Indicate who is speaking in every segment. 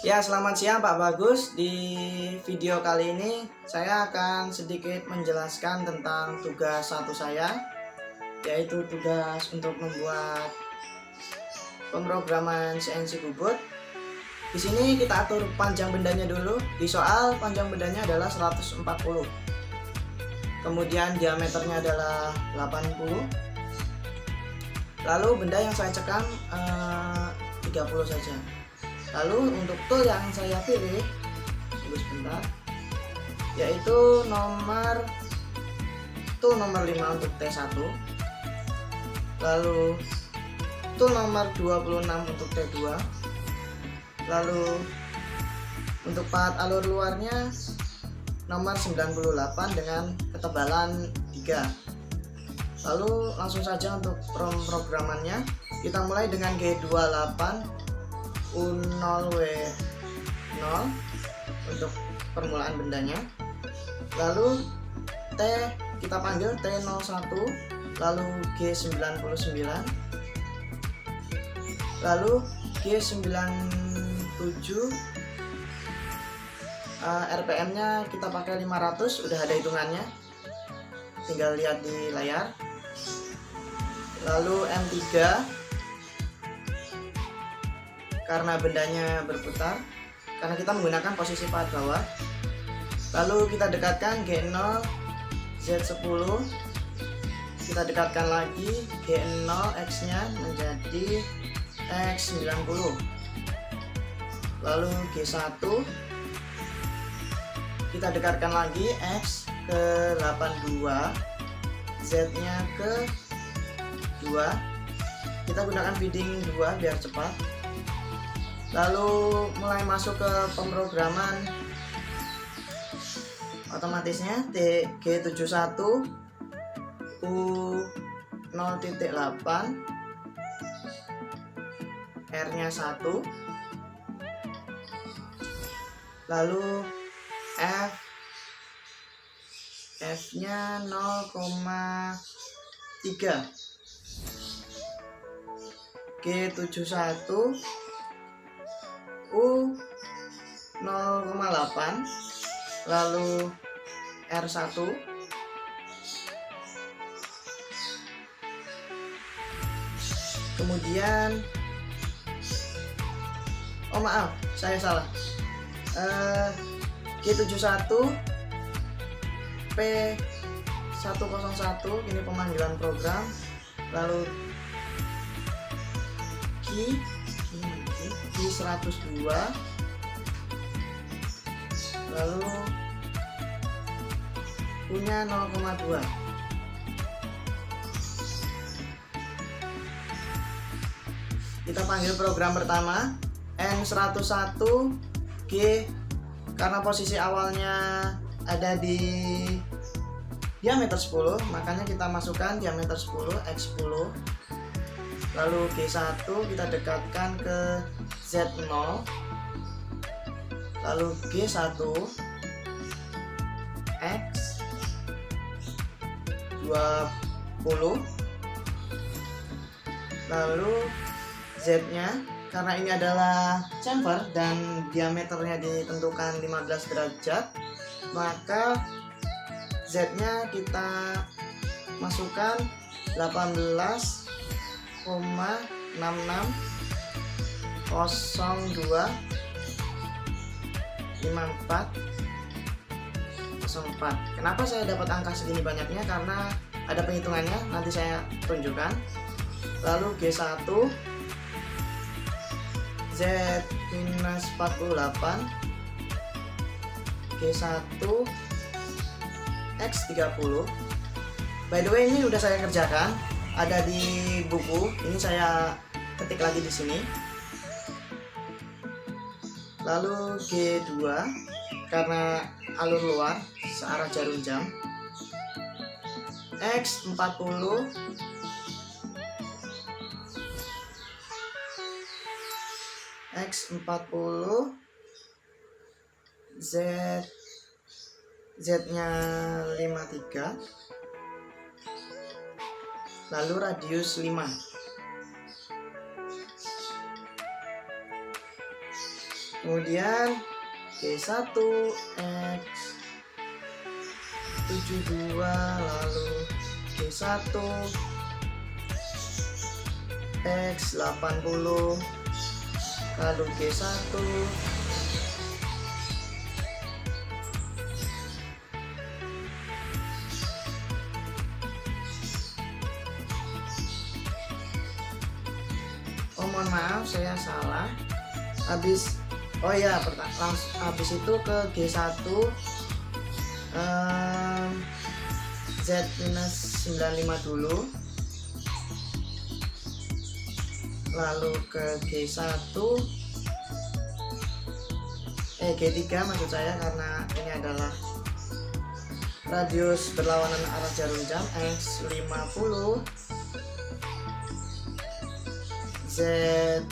Speaker 1: Ya, selamat siang Pak Bagus. Di video kali ini saya akan sedikit menjelaskan tentang tugas satu saya, yaitu tugas untuk membuat pemrograman CNC Bubut. Di sini kita atur panjang bendanya dulu. Di soal panjang bendanya adalah 140. Kemudian diameternya adalah 80. Lalu benda yang saya cekam 30 saja. Lalu untuk tool yang saya pilih, tunggu sebentar, yaitu tool nomor 5 untuk T1, lalu tool nomor 26 untuk T2, lalu untuk pahat alur luarnya nomor 98 dengan ketebalan 3. Lalu langsung saja untuk pemrogramannya, kita mulai dengan G28 U0W0 untuk permulaan bendanya. Lalu T kita panggil T01, lalu G99, lalu G97. RPM nya kita pakai 500, udah ada hitungannya, tinggal lihat di layar. Lalu M3 karena bendanya berputar, karena kita menggunakan posisi pahat bawah. Lalu kita dekatkan G0 Z10, kita dekatkan lagi G0 X nya menjadi X90, lalu G1 kita dekatkan lagi X ke 82, Z nya ke 2, kita gunakan feeding 2 biar cepat. Lalu mulai masuk ke pemrograman otomatisnya. G71 U0.8, R nya 1, lalu F nya 0,3, G71 U 0,8, lalu R1, kemudian maaf, saya salah, G71 P101, ini pemanggilan program, lalu G102, lalu punya 0,2. Kita panggil program pertama N101G, karena posisi awalnya ada di diameter 10, makanya kita masukkan diameter 10 X10. Lalu G1 kita dekatkan ke Z0, lalu G1 X 20, lalu Z nya karena ini adalah chamfer dan diameternya ditentukan 15 derajat, maka Z nya kita masukkan 18,66025404. Kenapa saya dapat angka segini banyaknya? Karena ada penghitungannya, nanti saya tunjukkan. Lalu G1 Z-48, G1 X30. By the way, ini udah saya kerjakan, ada di buku. Ini saya ketik lagi di sini. Lalu G2 karena alur luar searah jarum jam. X40 Z nya 53, lalu radius 5. Kemudian G1 X 72, lalu G1 X 80, lalu G1 mohon maaf saya salah. Habis itu ke G1 Z-95 dulu, lalu ke G1 G3 maksud saya, karena ini adalah radius berlawanan arah jarum jam X50 Z-100,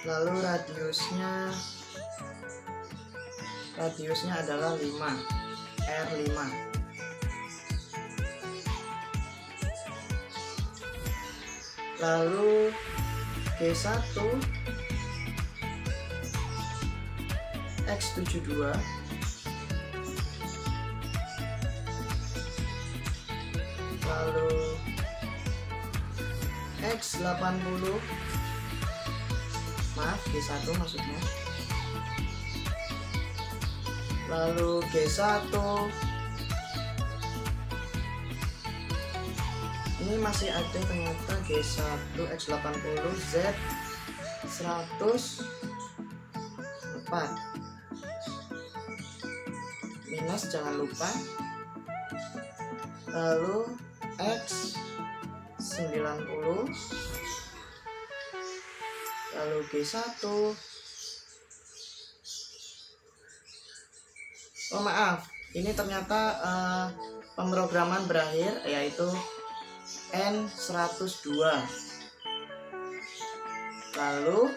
Speaker 1: lalu radiusnya adalah 5 R5. Lalu G1 X72, lalu X80, maaf G1 maksudnya, lalu G1 ini masih ada ternyata G1 X80 Z104 minus, jangan lupa, lalu X90, lalu G1 maaf, ini ternyata pemrograman berakhir, yaitu N102. Lalu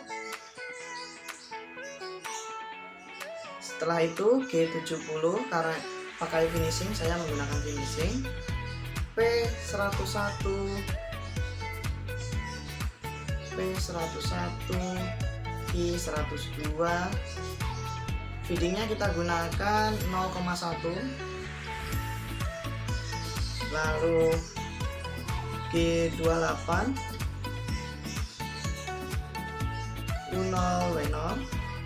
Speaker 1: setelah itu G70, karena pakai finishing saya menggunakan finishing, P101, I102, feedingnya kita gunakan 0,1, lalu G28 U0 W0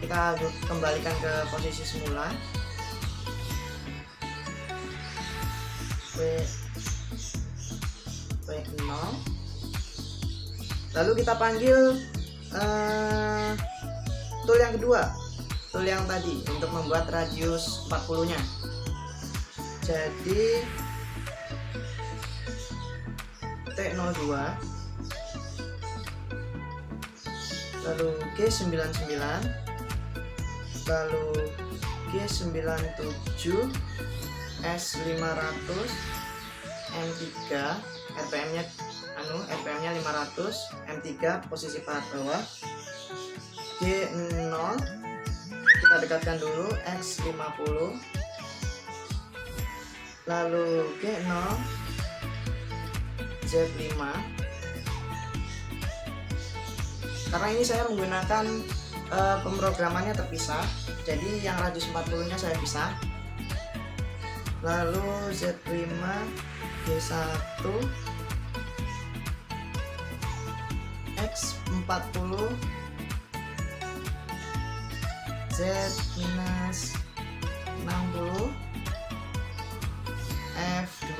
Speaker 1: kita kembalikan ke posisi semula, W0, lalu kita panggil tool yang kedua, tool yang tadi untuk membuat radius 40 nya. Jadi T02, lalu G99, lalu G97 S500 M3, RPM-nya RPM-nya 500, M3 posisi pahat bawah, G0 kita dekatkan dulu X50, lalu G0 Z5. Karena ini saya menggunakan pemrogramannya terpisah, jadi yang radius 40 nya saya pisah. Lalu Z5 G1 X40 Z-60 F2.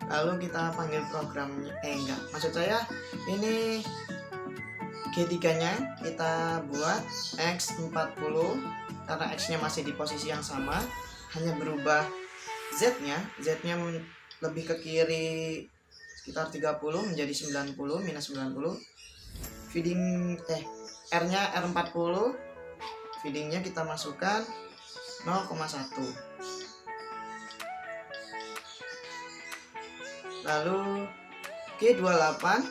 Speaker 1: Lalu kita panggil programnya, maksud saya ini G3 nya kita buat X40, karena X nya masih di posisi yang sama, hanya berubah Z nya lebih ke kiri sekitar 30 menjadi 90 minus 90. Feeding R nya R40, feedingnya kita masukkan 0,1. Lalu G28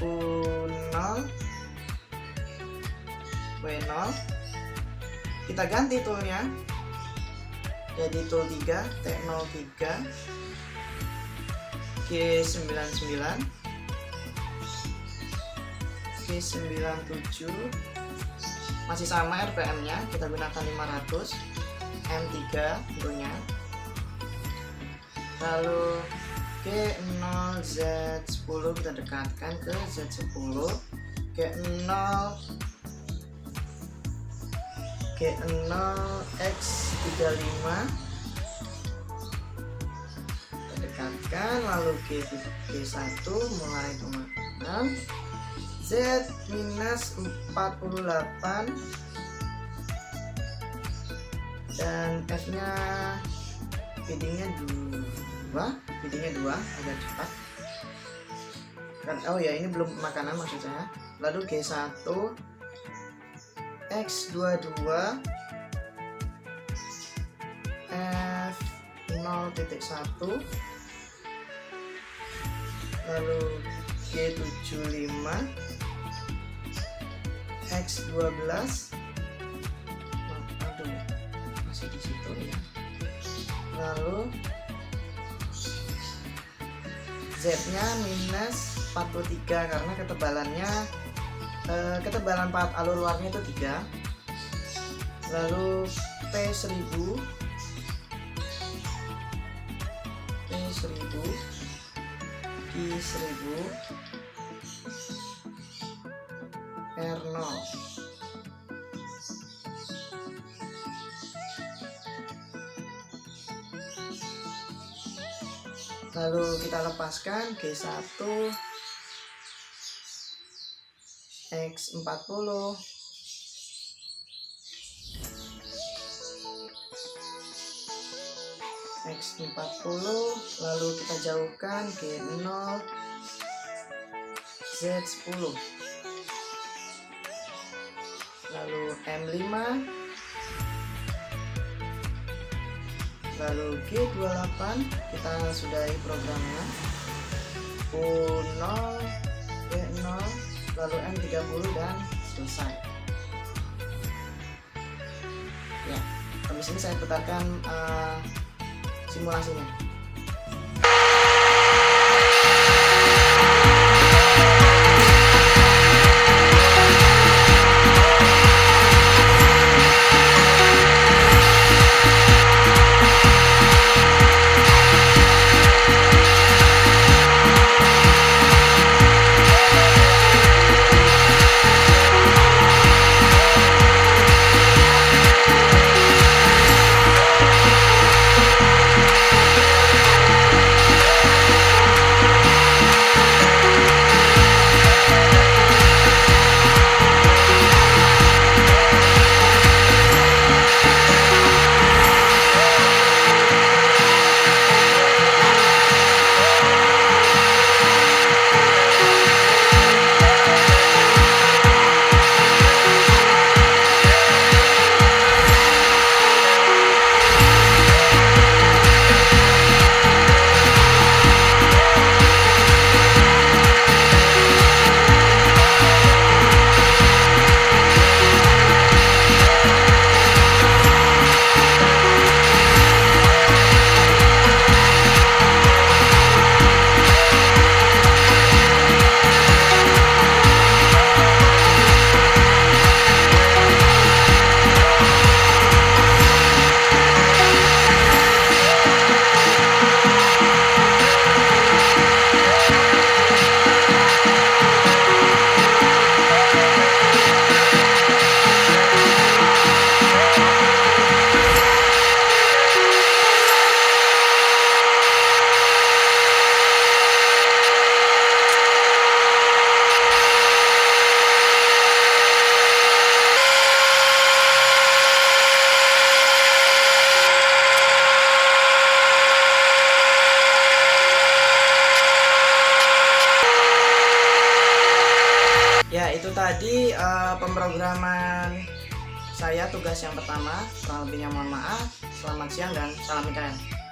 Speaker 1: U0 W0 kita ganti toolnya jadi tool 3 T03 G99 G97 masih sama RPM nya kita gunakan 500 M3 tentunya, lalu G0Z10 kita dekatkan ke Z10, G0X35 kita dekatkan, lalu G1 mulai pemakanan, Z-48 dan F nya feedingnya 2 agak cepat kan. Oh ya, ini belum makanan maksud saya. Lalu G1 X22 F0.1 lalu G75 X12 masih di situ ya. Lalu Z-nya minus 43 karena ketebalan alur luarnya itu 3. Lalu P1000 I1000 R0. Lalu kita lepaskan G1 X40 X40, lalu kita jauhkan G0 Z10, lalu M5, lalu G28 kita sudahi programnya, U0 G0, lalu M30 dan selesai. Ya, habis ini saya putarkan simulasinya. Ya, itu tadi pemrograman saya tugas yang pertama. Kurang lebihnya mohon maaf. Selamat siang dan salam IKN.